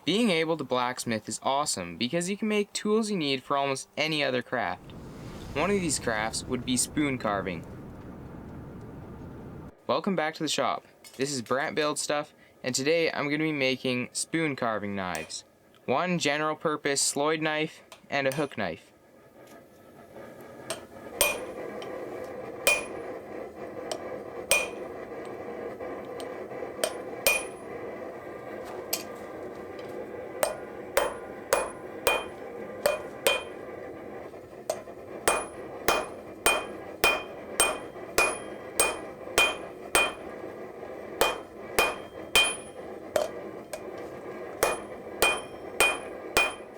Being able to blacksmith is awesome because you can make tools you need for almost any other craft. One of these crafts would be spoon carving. Welcome back to the shop. This is Brandt Build Stuff, and today I'm going to be making spoon carving knives. One general purpose sloyd knife and a hook knife.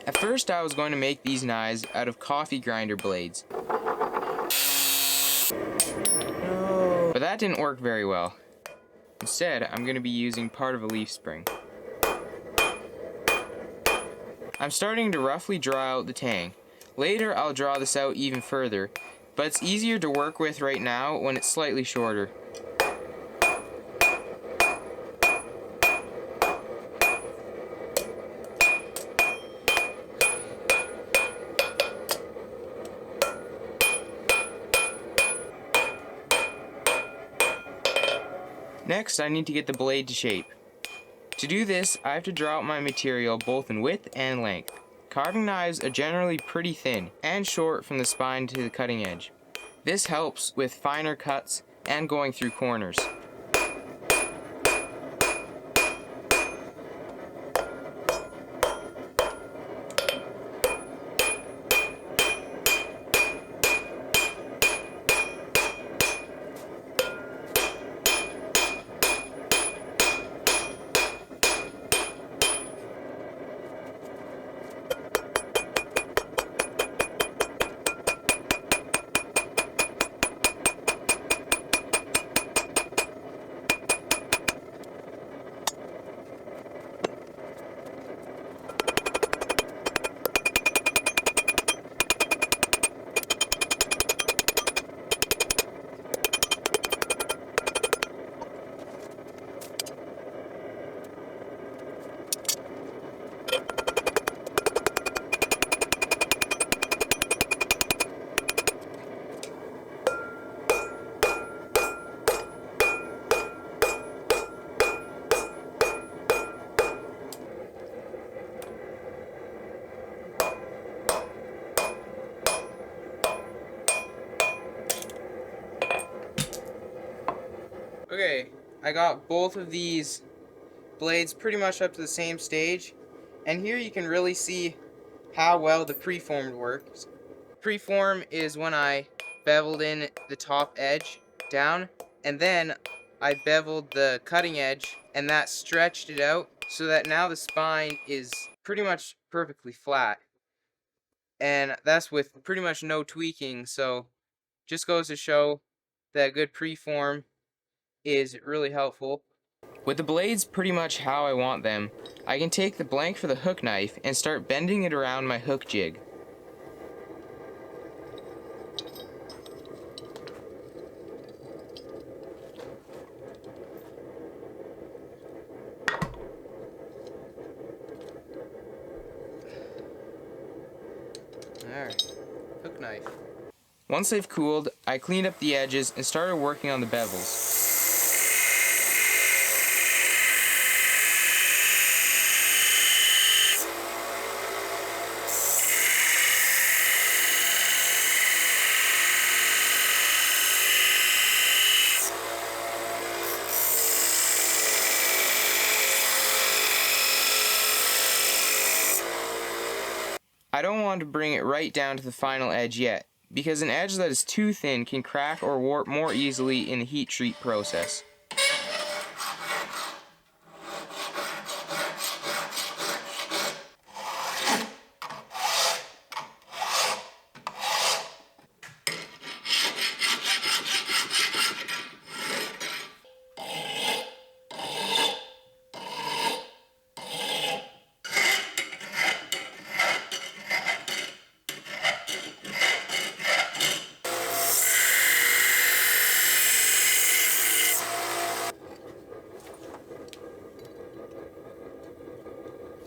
At first I was going to make these knives out of coffee grinder blades. But that didn't work very well. Instead, I'm going to be using part of a leaf spring. I'm starting to roughly draw out the tang. Later I'll draw this out even further, but it's easier to work with right now when it's slightly shorter. Next, I need to get the blade to shape. To do this, I have to draw out my material both in width and length. Carving knives are generally pretty thin and short from the spine to the cutting edge. This helps with finer cuts and going through corners. Okay, I got both of these blades pretty much up to the same stage, and here you can really see how well the preformed works. Preform is when I beveled in the top edge down, and then I beveled the cutting edge, and that stretched it out so that now the spine is pretty much perfectly flat. And that's with pretty much no tweaking, so just goes to show that good preform is really helpful. With the blades pretty much how I want them, I can take the blank for the hook knife and start bending it around my hook jig. Alright, hook knife. Once they've cooled, I cleaned up the edges and started working on the bevels. I don't want to bring it right down to the final edge yet, because an edge that is too thin can crack or warp more easily in the heat treat process.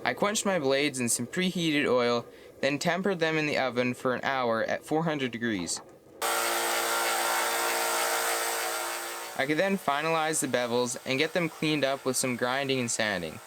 I quenched my blades in some preheated oil, then tempered them in the oven for an hour at 400 degrees. I could then finalize the bevels and get them cleaned up with some grinding and sanding.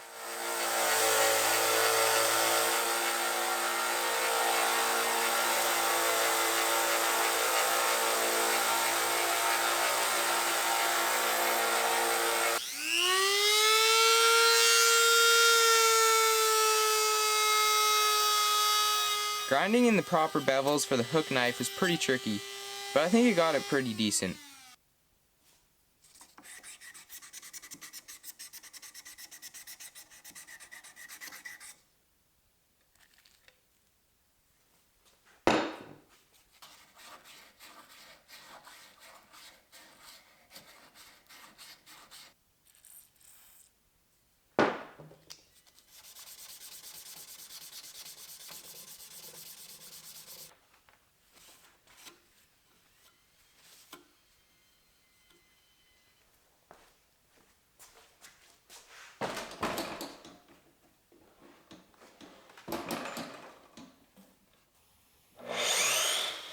Grinding in the proper bevels for the hook knife was pretty tricky, but I think I got it pretty decent.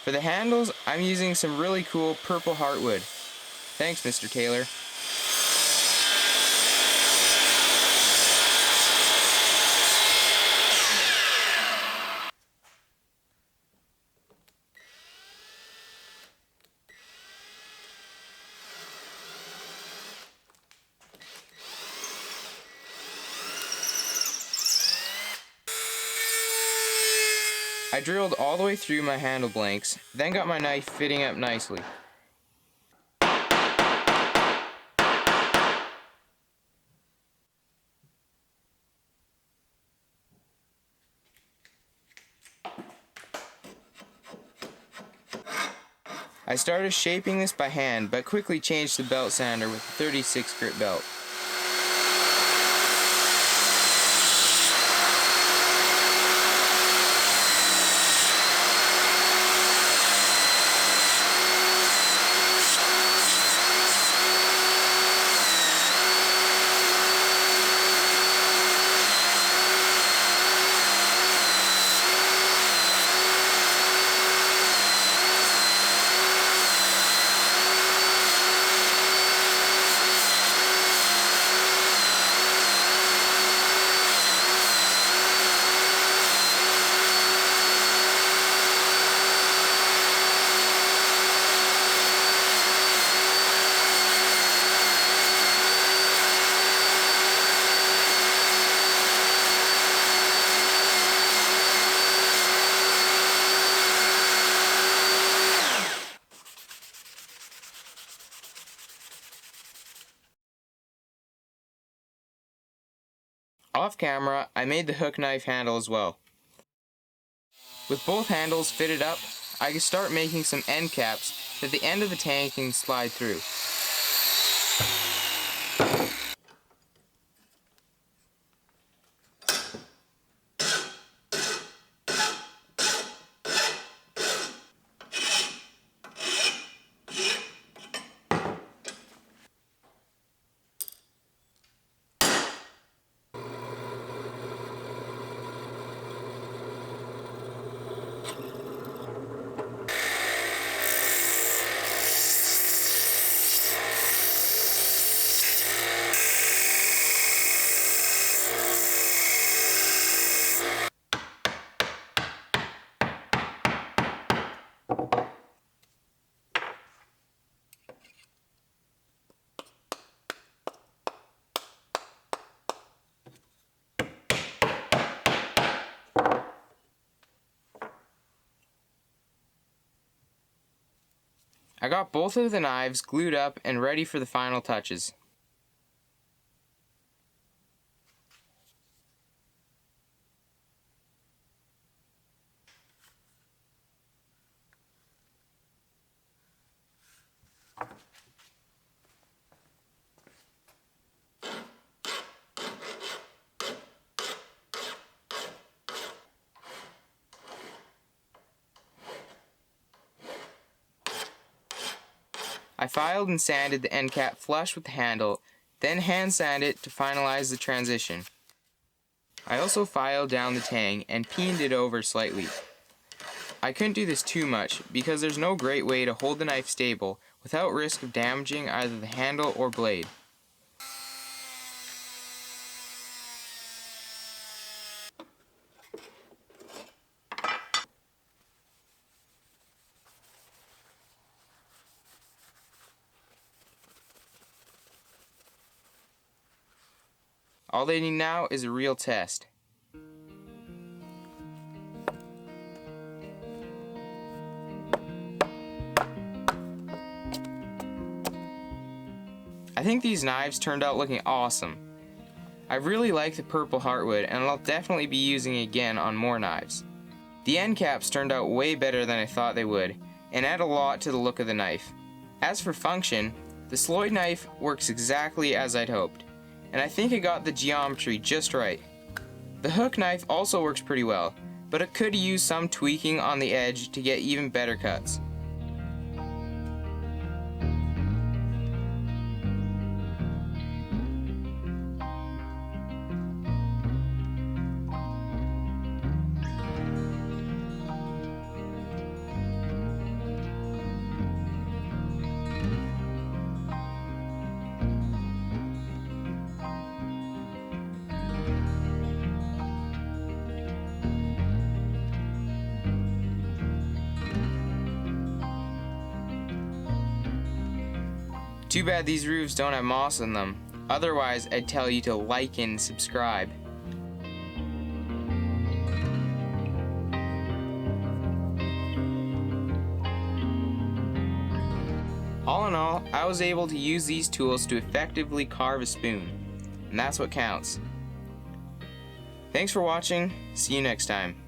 For the handles, I'm using some really cool purple heartwood. Thanks, Mr. Taylor. I drilled all the way through my handle blanks, then got my knife fitting up nicely. I started shaping this by hand, but quickly changed the belt sander with a 36 grit belt. Off camera, I made the hook knife handle as well. With both handles fitted up, I could start making some end caps that the end of the tank can slide through. I got both of the knives glued up and ready for the final touches. I filed and sanded the end cap flush with the handle, then hand sanded it to finalize the transition. I also filed down the tang and peened it over slightly. I couldn't do this too much because there's no great way to hold the knife stable without risk of damaging either the handle or blade. All they need now is a real test. I think these knives turned out looking awesome. I really like the purple heartwood and I'll definitely be using it again on more knives. The end caps turned out way better than I thought they would and add a lot to the look of the knife. As for function, the sloyd knife works exactly as I'd hoped, and I think I got the geometry just right. The hook knife also works pretty well, but it could use some tweaking on the edge to get even better cuts. Too bad these roofs don't have moss on them. Otherwise, I'd tell you to like and subscribe. All in all, I was able to use these tools to effectively carve a spoon, and that's what counts. Thanks for watching. See you next time.